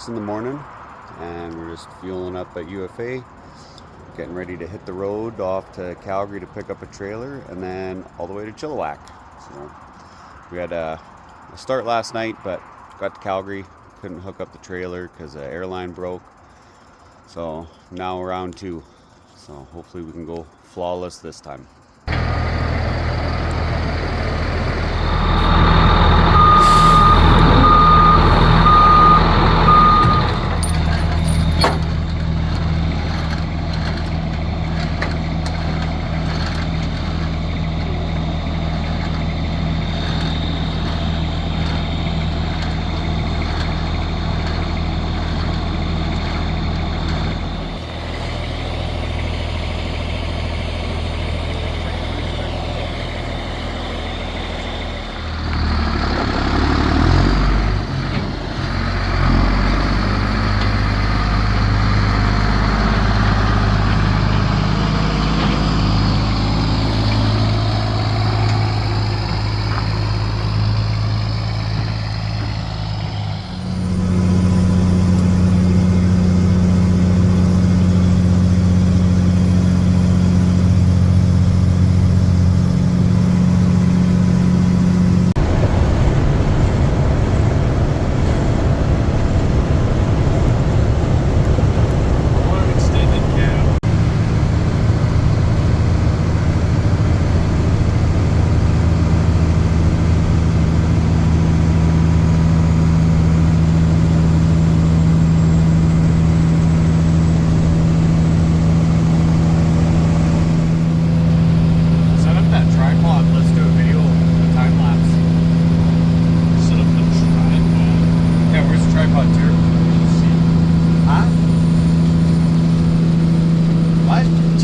6 in the morning, and we're just fueling up at UFA, getting ready to hit the road off to Calgary to pick up a trailer, and then all the way to Chilliwack. So we had a start last night, but got to Calgary, couldn't hook up the trailer because the airline broke. So now round 2. So hopefully we can go flawless this time.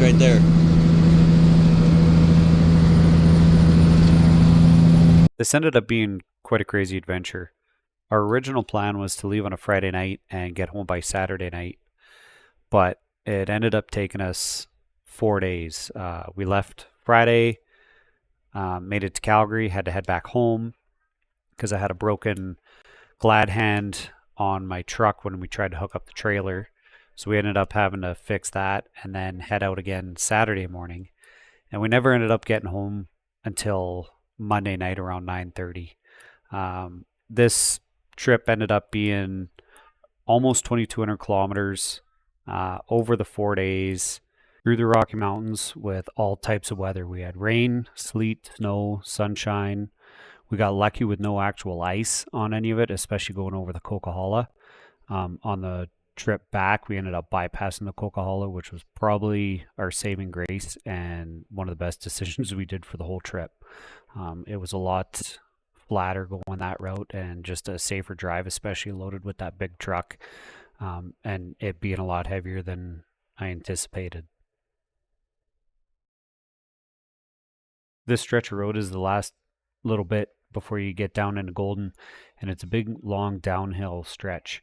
Right there. This ended up being quite a crazy adventure. Our original plan was to leave on a Friday night and get home by Saturday night, but it ended up taking us 4 days. We left Friday, made it to Calgary, had to head back home because I had a broken glad hand on my truck when we tried to hook up the trailer. So we ended up having to fix that and then head out again Saturday morning. And we never ended up getting home until Monday night around 9:30. This trip ended up being almost 2,200 kilometers over the 4 days through the Rocky Mountains with all types of weather. We had rain, sleet, snow, sunshine. We got lucky with no actual ice on any of it, especially going over the Coquihalla. On the trip back, we ended up bypassing the Coquihalla, which was probably our saving grace and one of the best decisions we did for the whole trip. It was a lot flatter going that route and just a safer drive, especially loaded with that big truck, and it being a lot heavier than I anticipated. This stretch of road is the last little bit before you get down into Golden, and it's a big long downhill stretch.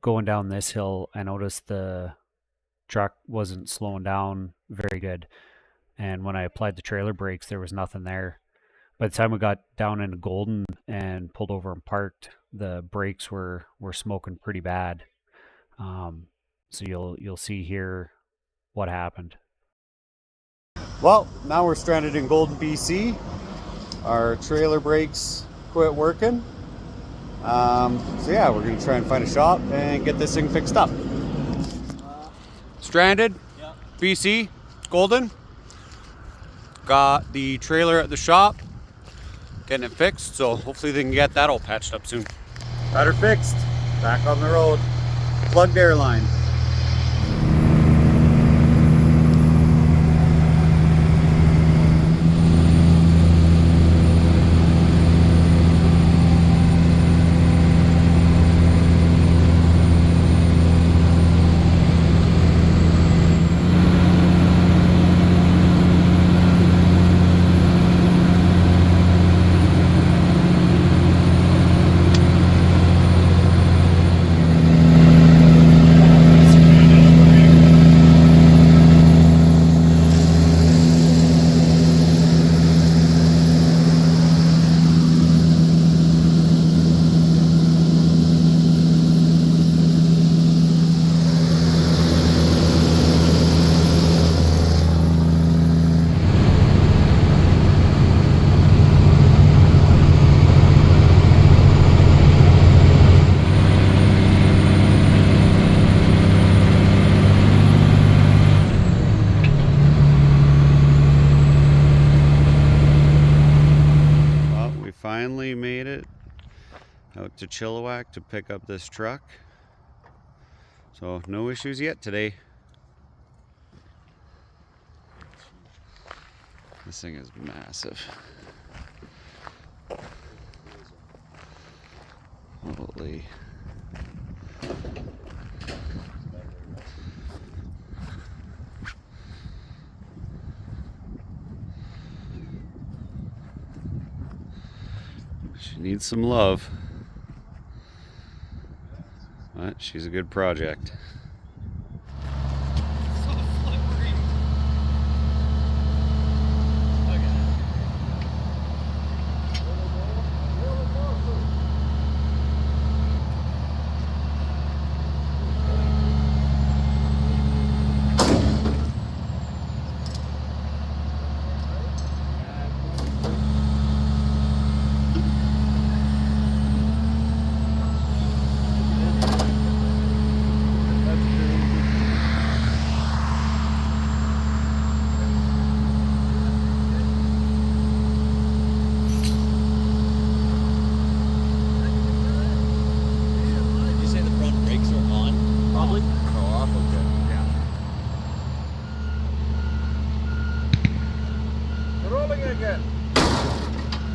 Going down this hill, I noticed the truck wasn't slowing down very good, and when I applied the trailer brakes, there was nothing there. By the time we got down into Golden and pulled over and parked, the brakes were smoking pretty bad. So you'll see here what happened. Well, now we're stranded in Golden, BC. Our trailer brakes quit working. So yeah, we're gonna try and find a shop and get this thing fixed up. Stranded, yeah. BC, Golden. Got the trailer at the shop, getting it fixed, so hopefully they can get that all patched up soon. Got her fixed, back on the road, plugged airline. up to Chilliwack to pick up this truck. So no issues yet today. This thing is massive. Holy. She needs some love, but she's a good project.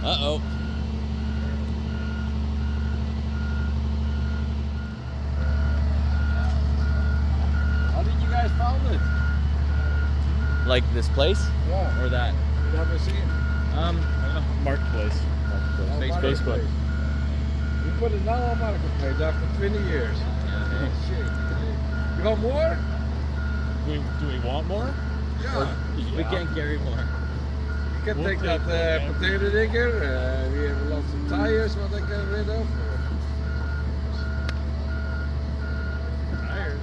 Uh-oh. How did you guys found it? Like this place? Yeah. Or that? Never seen. Marketplace. Facebook. You put it now on Marketplace after 20 years. Yeah, Shit. You want more? do we want more? Yeah. We can't carry more. You can We'll take take that more, potato digger. We have lots of tires what I get rid of. Tires.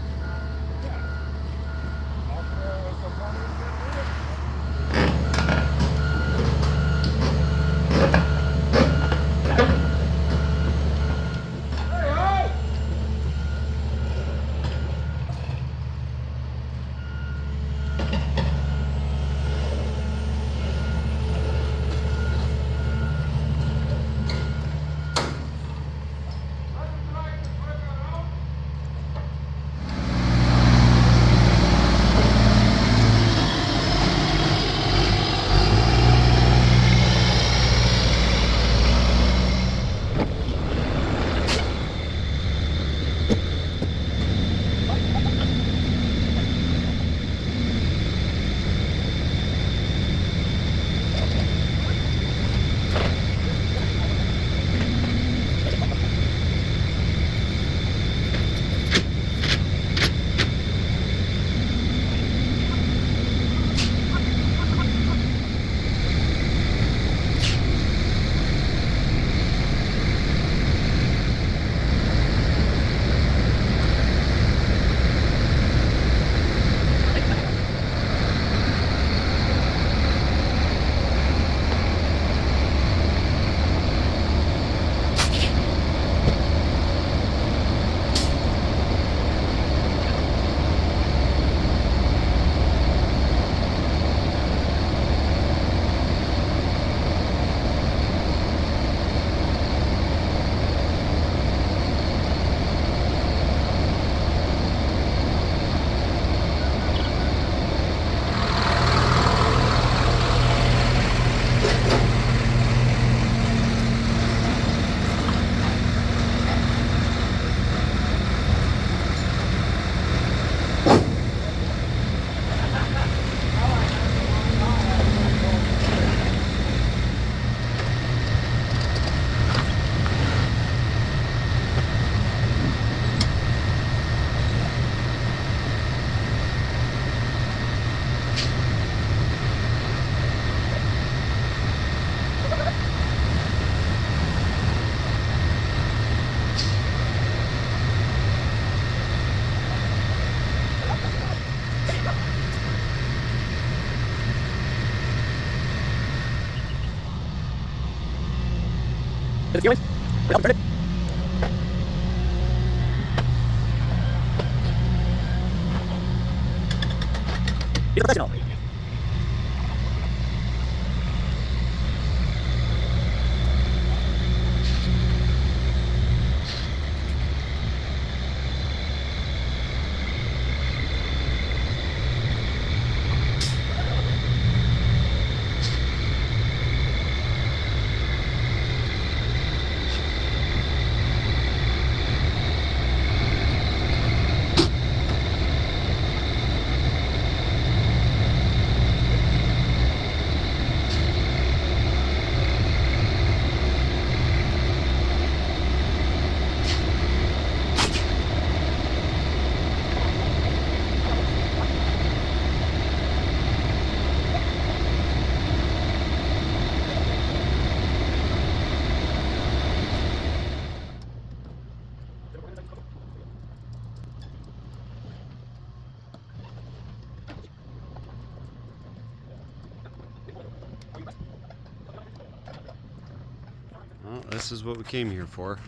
Well, this is what we came here for.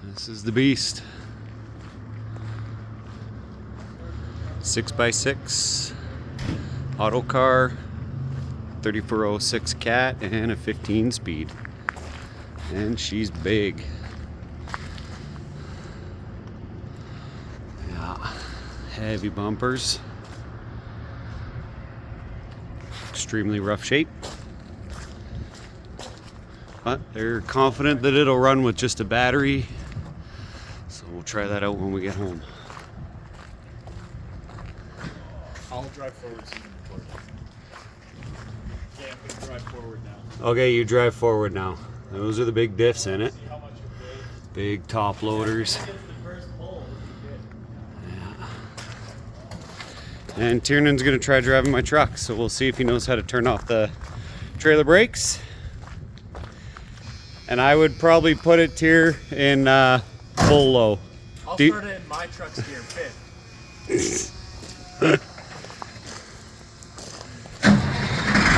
This is the beast. 6x6 Autocar, 3406 cat, and a 15 speed. And she's big. Yeah, heavy bumpers. Extremely rough shape. But they're confident that it'll run with just a battery. So we'll try that out when we get home. I'll drive forward so you can record. Okay, I'm gonna drive forward now. Okay, you drive forward now. Those are the big diffs in it. See how much it weighs. Big top loaders. Get to the first pole. Yeah. And Tiernan's gonna try driving my truck, so we'll see if he knows how to turn off the trailer brakes. And I would probably put it here in full low. I'll Do- start it in my truck's gear fifth.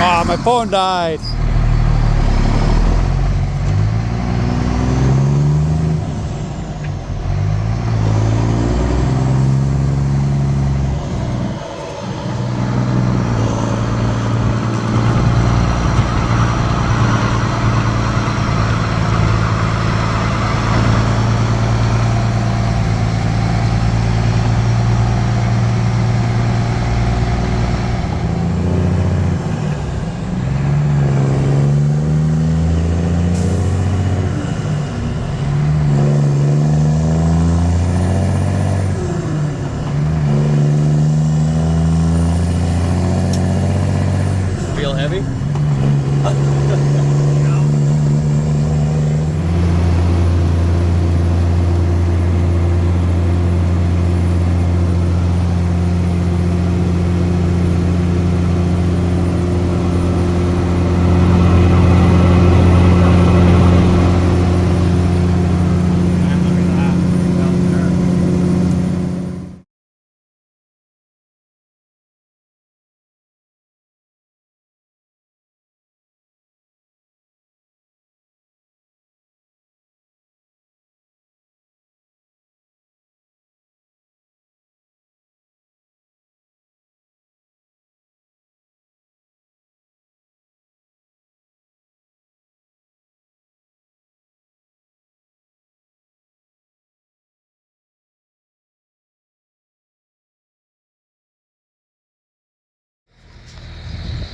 Ah, my phone died. Feel heavy?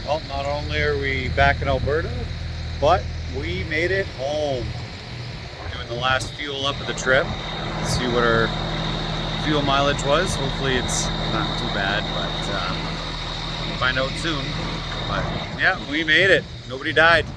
Well, not only are we back in Alberta, but we made it home. We're doing the last fuel up of the trip. Let's see what our fuel mileage was. Hopefully it's not too bad, but we'll find out soon. But yeah, we made it. Nobody died.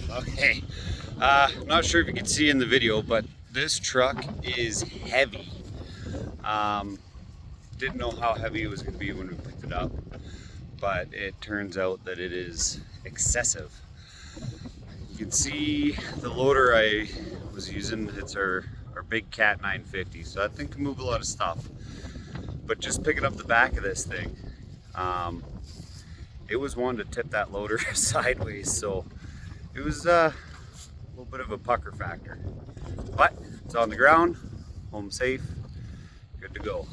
Okay, not sure if you can see in the video, but this truck is heavy. Didn't know how heavy it was going to be when we picked it up, but it turns out that it is excessive. You can see the loader I was using, it's our big Cat 950, so that thing can move a lot of stuff. But just picking up the back of this thing, it was one to tip that loader sideways, so it was a little bit of a pucker factor. But it's on the ground, home safe, good to go.